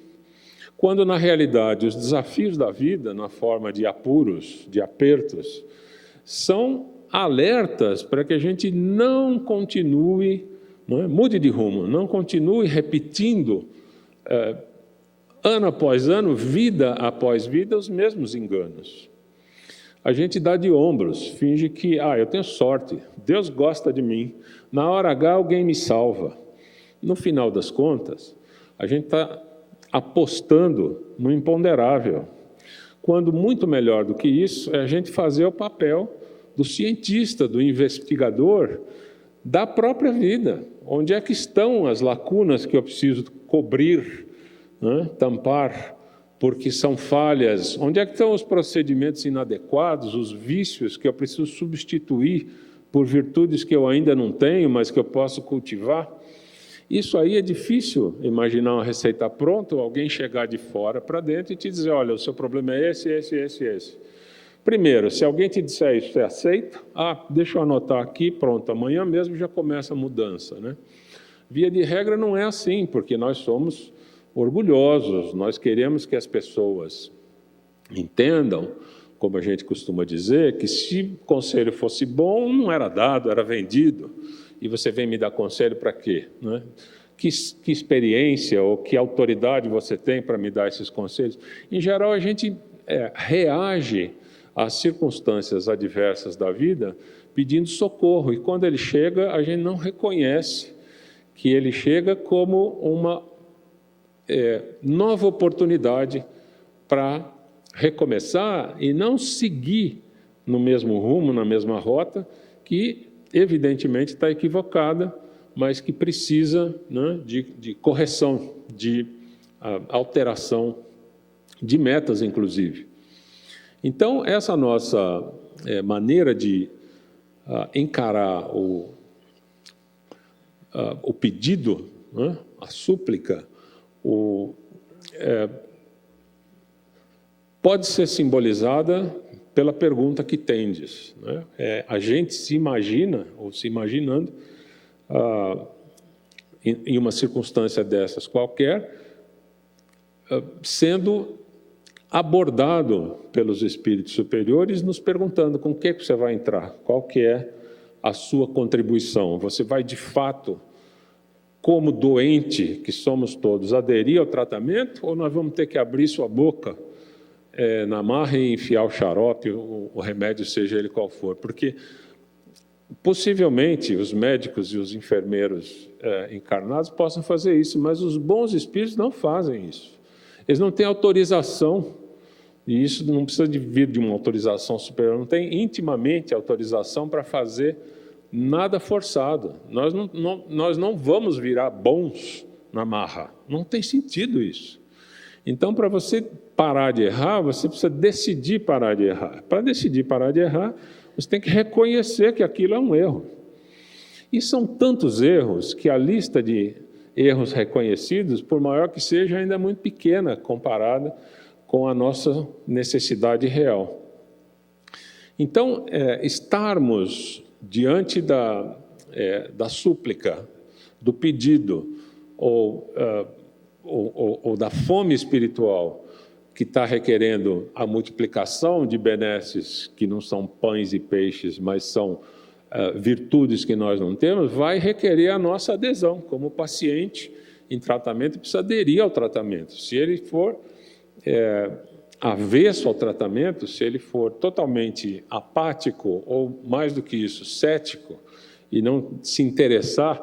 Quando, na realidade, os desafios da vida, na forma de apuros, de apertos, são alertas para que a gente não continue, mude de rumo, não continue repetindo, ano após ano, vida após vida, os mesmos enganos. A gente dá de ombros, finge que, eu tenho sorte, Deus gosta de mim, na hora H alguém me salva. No final das contas, a gente está apostando no imponderável, quando muito melhor do que isso é a gente fazer o papel do cientista, do investigador da própria vida. Onde é que estão as lacunas que eu preciso cobrir, tampar, porque são falhas? Onde é que estão os procedimentos inadequados, os vícios que eu preciso substituir por virtudes que eu ainda não tenho, mas que eu posso cultivar? Isso aí é difícil imaginar uma receita pronta, ou alguém chegar de fora para dentro e te dizer: olha, o seu problema é esse, esse, esse, esse. Primeiro, se alguém te disser isso, você aceita? Deixa eu anotar aqui, pronto, amanhã mesmo já começa a mudança, Via de regra não é assim, porque nós somos orgulhosos, nós queremos que as pessoas entendam, como a gente costuma dizer, que se o conselho fosse bom, não era dado, era vendido. E você vem me dar conselho para quê? Que experiência ou que autoridade você tem para me dar esses conselhos? Em geral, a gente reage às circunstâncias adversas da vida pedindo socorro, e quando ele chega, a gente não reconhece que ele chega como uma nova oportunidade para recomeçar e não seguir no mesmo rumo, na mesma rota, que evidentemente está equivocada, mas que precisa de correção, de alteração de metas, inclusive. Então, essa nossa maneira de encarar o pedido, a súplica, pode ser simbolizada pela pergunta que tendes. A gente se imagina, ou se imaginando, em uma circunstância dessas qualquer, sendo abordado pelos espíritos superiores, nos perguntando com o que você vai entrar, qual que é a sua contribuição. Você vai, de fato, como doente que somos todos, aderir ao tratamento, ou nós vamos ter que abrir sua boca na marra e enfiar o xarope, o remédio, seja ele qual for? Porque, possivelmente, os médicos e os enfermeiros encarnados possam fazer isso, mas os bons espíritos não fazem isso. Eles não têm autorização, e isso não precisa vir de uma autorização superior, não tem intimamente autorização para fazer nada forçado. Nós não vamos virar bons na marra, não tem sentido isso. Então, para você parar de errar, você precisa decidir parar de errar. Para decidir parar de errar, você tem que reconhecer que aquilo é um erro. E são tantos erros que a lista de erros reconhecidos, por maior que seja, ainda é muito pequena comparada com a nossa necessidade real. Então, estarmos diante da súplica, do pedido ou da fome espiritual que está requerendo a multiplicação de benesses que não são pães e peixes, mas são virtudes que nós não temos, vai requerer a nossa adesão. Como paciente em tratamento, precisa aderir ao tratamento. Se ele for avesso ao tratamento, se ele for totalmente apático, ou mais do que isso, cético, e não se interessar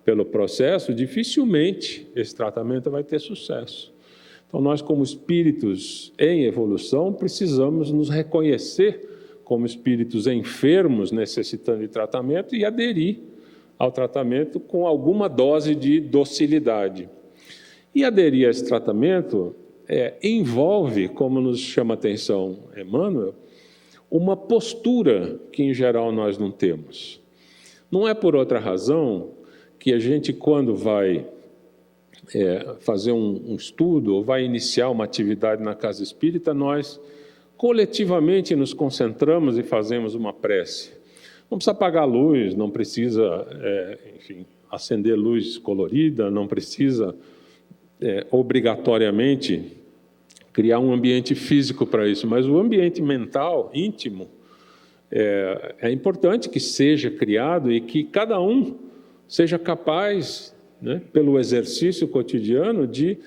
pelo processo, dificilmente esse tratamento vai ter sucesso. Então, nós, como espíritos em evolução, precisamos nos reconhecer como espíritos enfermos necessitando de tratamento e aderir ao tratamento com alguma dose de docilidade. E aderir a esse tratamento envolve, como nos chama a atenção Emmanuel, uma postura que, em geral, nós não temos. Não é por outra razão que a gente, quando vai fazer um estudo ou vai iniciar uma atividade na casa espírita, nós coletivamente nos concentramos e fazemos uma prece. Não precisa apagar a luz, não precisa, acender luz colorida, não precisa obrigatoriamente criar um ambiente físico para isso, mas o ambiente mental, íntimo, é importante que seja criado e que cada um seja capaz, pelo exercício cotidiano, de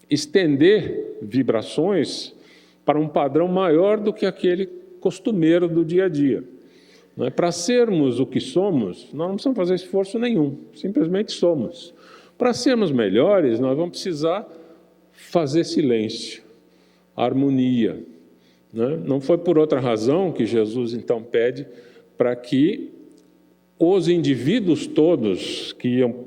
estender vibrações para um padrão maior do que aquele costumeiro do dia a dia. Para sermos o que somos, nós não precisamos fazer esforço nenhum, simplesmente somos. Para sermos melhores, nós vamos precisar fazer silêncio, harmonia. Não foi por outra razão que Jesus, então, pede para que os indivíduos todos que iam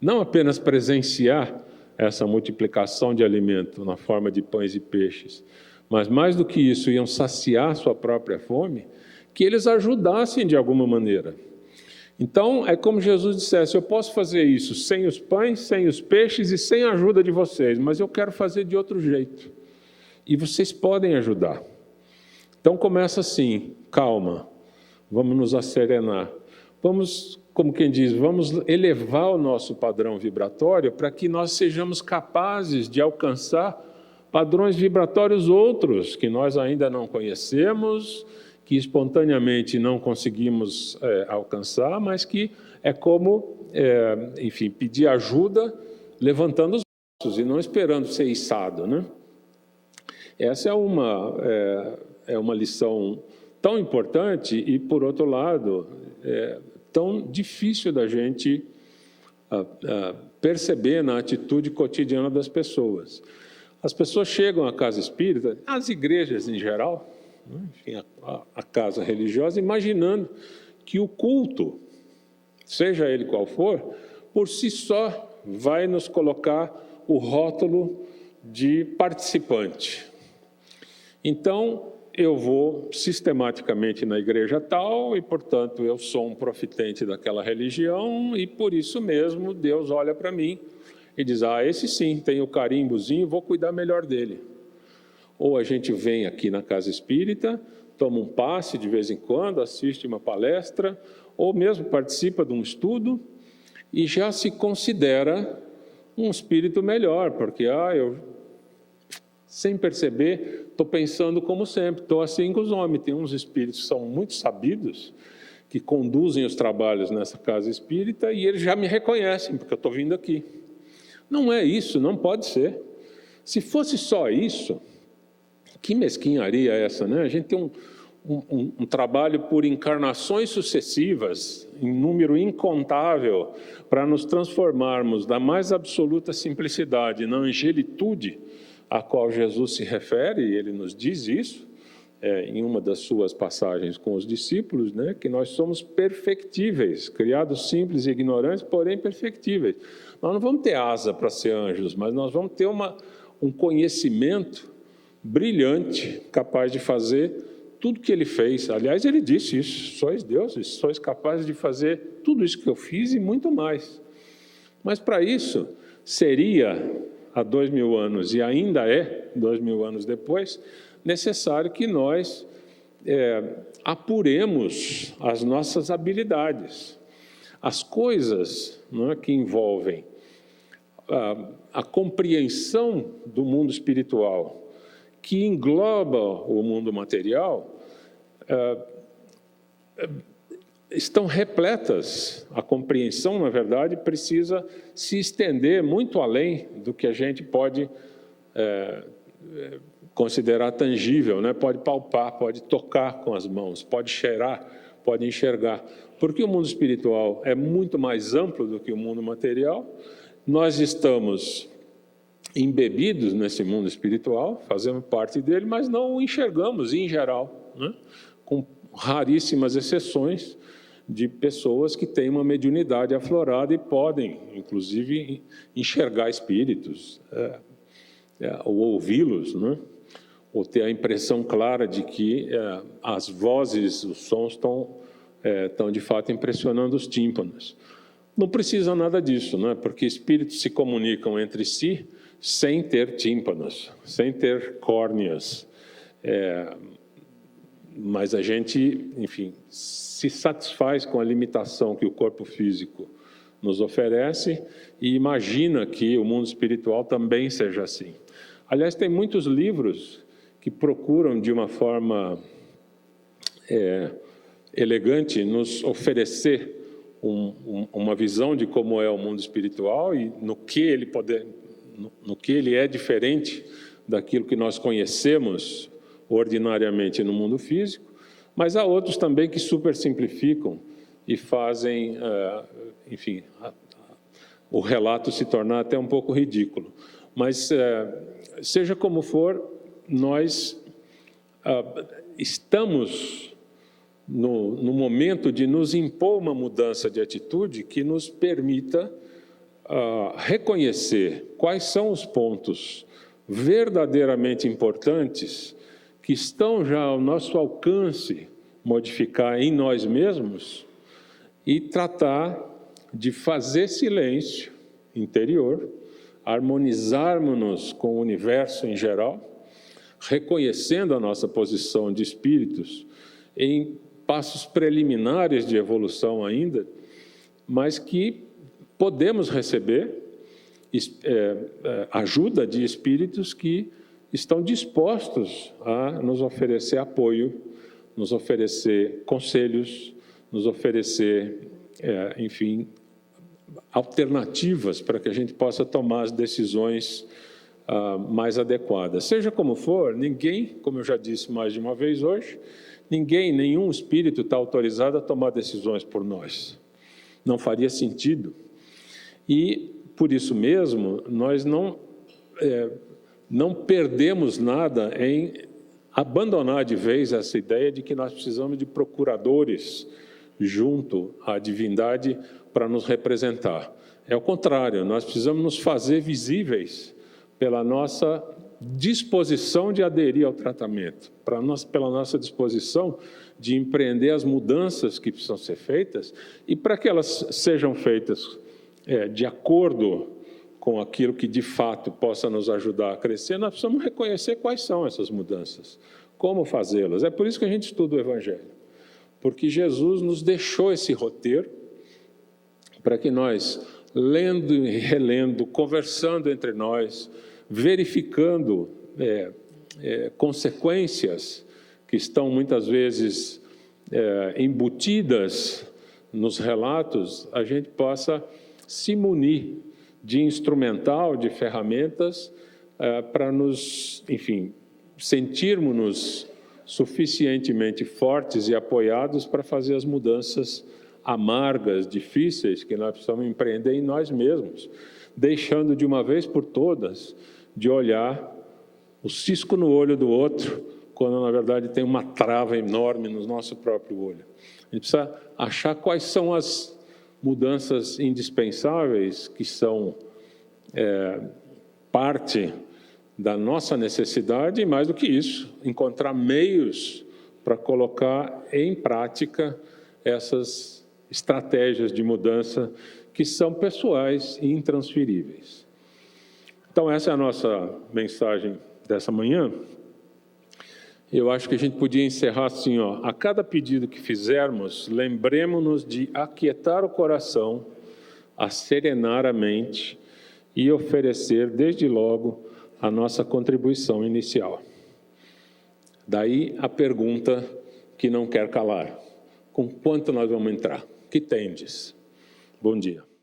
não apenas presenciar essa multiplicação de alimento na forma de pães e peixes, mas mais do que isso, iam saciar sua própria fome, que eles ajudassem de alguma maneira. Então, é como Jesus dissesse: eu posso fazer isso sem os pães, sem os peixes e sem a ajuda de vocês, mas eu quero fazer de outro jeito. E vocês podem ajudar. Então, começa assim: calma, vamos nos asserenar. Vamos, como quem diz, vamos elevar o nosso padrão vibratório para que nós sejamos capazes de alcançar padrões vibratórios outros que nós ainda não conhecemos, que espontaneamente não conseguimos alcançar, mas que é como, pedir ajuda levantando os braços e não esperando ser içado, Essa é uma lição tão importante e, por outro lado, tão difícil da gente perceber na atitude cotidiana das pessoas. As pessoas chegam à casa espírita, às igrejas em geral, a casa religiosa, imaginando que o culto, seja ele qual for, por si só vai nos colocar o rótulo de participante. Então, eu vou sistematicamente na igreja tal e, portanto, eu sou um profitente daquela religião e, por isso mesmo, Deus olha para mim e diz: esse sim, tem o carimbozinho, vou cuidar melhor dele. Ou a gente vem aqui na casa espírita, toma um passe de vez em quando, assiste uma palestra, ou mesmo participa de um estudo e já se considera um espírito melhor, porque eu, sem perceber, estou pensando como sempre, estou assim com os homens. Tem uns espíritos que são muito sabidos, que conduzem os trabalhos nessa casa espírita, e eles já me reconhecem, porque eu estou vindo aqui. Não é isso, não pode ser. Se fosse só isso, que mesquinharia é essa, A gente tem um trabalho por encarnações sucessivas, em número incontável, para nos transformarmos da mais absoluta simplicidade na angelitude a qual Jesus se refere, e ele nos diz isso, em uma das suas passagens com os discípulos, que nós somos perfectíveis, criados simples e ignorantes, porém perfectíveis. Nós não vamos ter asa para ser anjos, mas nós vamos ter uma um conhecimento brilhante, capaz de fazer tudo que ele fez. Aliás, ele disse isso: sois deuses, sois capazes de fazer tudo isso que eu fiz e muito mais. Mas para isso, seria, há 2000 anos, e ainda é, 2000 anos depois, necessário que nós apuremos as nossas habilidades. As coisas, não é, que envolvem a compreensão do mundo espiritual, que engloba o mundo material, estão repletas. A compreensão, na verdade, precisa se estender muito além do que a gente pode considerar tangível, né? Pode palpar, pode tocar com as mãos, pode cheirar, pode enxergar. Porque o mundo espiritual é muito mais amplo do que o mundo material. Nós estamos embebidos nesse mundo espiritual, fazemos parte dele, mas não o enxergamos em geral, né? Com raríssimas exceções de pessoas que têm uma mediunidade aflorada e podem, inclusive, enxergar espíritos, ou ouvi-los, né? Ou ter a impressão clara de que as vozes, os sons estão de fato impressionando os tímpanos. Não precisa nada disso, né? Porque espíritos se comunicam entre si sem ter tímpanos, sem ter córneas. Mas a gente, enfim, se satisfaz com a limitação que o corpo físico nos oferece e imagina que o mundo espiritual também seja assim. Aliás, tem muitos livros que procuram, de uma forma elegante, nos oferecer uma visão de como é o mundo espiritual e no que ele é diferente daquilo que nós conhecemos ordinariamente no mundo físico, mas há outros também que supersimplificam e fazem, enfim, o relato se tornar até um pouco ridículo. Mas, seja como for, nós estamos no momento de nos impor uma mudança de atitude que nos permita reconhecer quais são os pontos verdadeiramente importantes que estão já ao nosso alcance modificar em nós mesmos e tratar de fazer silêncio interior, harmonizarmos-nos com o universo em geral, reconhecendo a nossa posição de espíritos em passos preliminares de evolução ainda, mas que podemos receber ajuda de espíritos que estão dispostos a nos oferecer apoio, nos oferecer conselhos, nos oferecer, enfim, alternativas para que a gente possa tomar as decisões mais adequadas. Seja como for, ninguém, como eu já disse mais de uma vez hoje, nenhum espírito está autorizado a tomar decisões por nós. Não faria sentido. E, por isso mesmo, nós não perdemos nada em abandonar de vez essa ideia de que nós precisamos de procuradores junto à divindade para nos representar. É o contrário, nós precisamos nos fazer visíveis pela nossa disposição de aderir ao tratamento, pela nossa disposição de empreender as mudanças que precisam ser feitas e para que elas sejam feitas de acordo com aquilo que de fato possa nos ajudar a crescer, nós precisamos reconhecer quais são essas mudanças, como fazê-las. É por isso que a gente estuda o Evangelho, porque Jesus nos deixou esse roteiro para que nós, lendo e relendo, conversando entre nós, verificando consequências que estão muitas vezes embutidas nos relatos, a gente possa se munir de instrumental, de ferramentas para nos, enfim, sentirmos-nos suficientemente fortes e apoiados para fazer as mudanças amargas, difíceis que nós precisamos empreender em nós mesmos, deixando de uma vez por todas de olhar o cisco no olho do outro, quando na verdade tem uma trava enorme no nosso próprio olho. A gente precisa achar quais são as mudanças indispensáveis que são parte da nossa necessidade e, mais do que isso, encontrar meios para colocar em prática essas estratégias de mudança que são pessoais e intransferíveis. Então, essa é a nossa mensagem dessa manhã. Eu acho que a gente podia encerrar assim, a cada pedido que fizermos, lembremos-nos de aquietar o coração, serenar a mente e oferecer, desde logo, a nossa contribuição inicial. Daí a pergunta que não quer calar: com quanto nós vamos entrar? Que tendes? Bom dia.